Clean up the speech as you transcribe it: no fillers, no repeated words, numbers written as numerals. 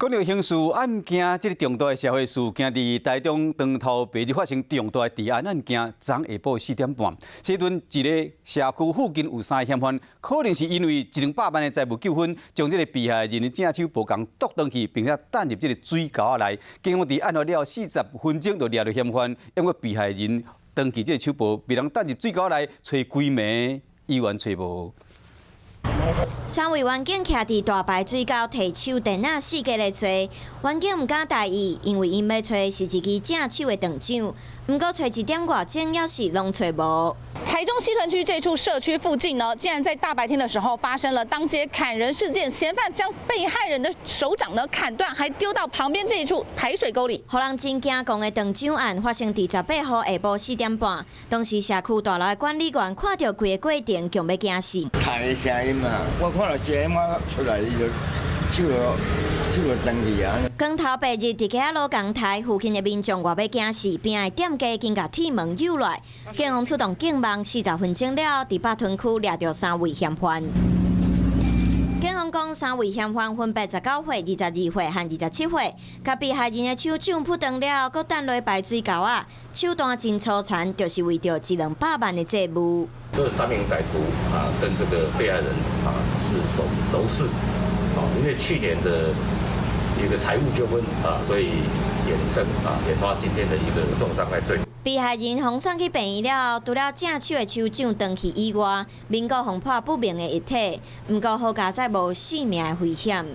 讲到刑事案件，这个重大的社会事件，伫台中长头白日发生重大的治安案件，昨下晡4点半，这阵一个社区附近有3个嫌犯，可能是因为100万的财务纠纷，将这个被害人的正手无共夺回去，并且弹入这个水沟内。警方伫案发了40分钟，就抓到嫌犯，因为被害人登记这个手部被人弹入水沟内，找规暝依然找无。 3位员警徛伫大排水沟摕手电仔四界来找，员警唔敢大意，因为因要找是一支正手的长掌，不过找1点外钟也是拢找无。台中西屯区这处社区附近呢，竟然在大白天的时候发生了当街砍人事件，嫌犯将被害人的手掌呢砍断，还丢到旁边这一处排水沟里。让人真惊讲的长掌案发生伫18号下晡4点半，当时社区大楼的管理员看到规个过程，强要惊死。弹的声音嘛，我看到声音，我出来伊就手就登去啊。光头白日伫街路港台附近的民众外要惊死，边的店家经甲铁门诱来，警方出动警网40分钟了，伫北屯区抓到3位嫌犯。警方讲，3位嫌犯分别19岁、22岁和27岁，甲被害人的手掌扑断了，搁弹落排水沟啊，手段真粗残，就是为着100-200万的债务。这3名歹徒跟这个被害人是熟识，因为去年的一个财务纠纷所以研发今天的一个重伤害罪。被害人送送去病院了，除了正手的手掌断去以外，面部红破不明的一体，不过好佳在无性命的危险。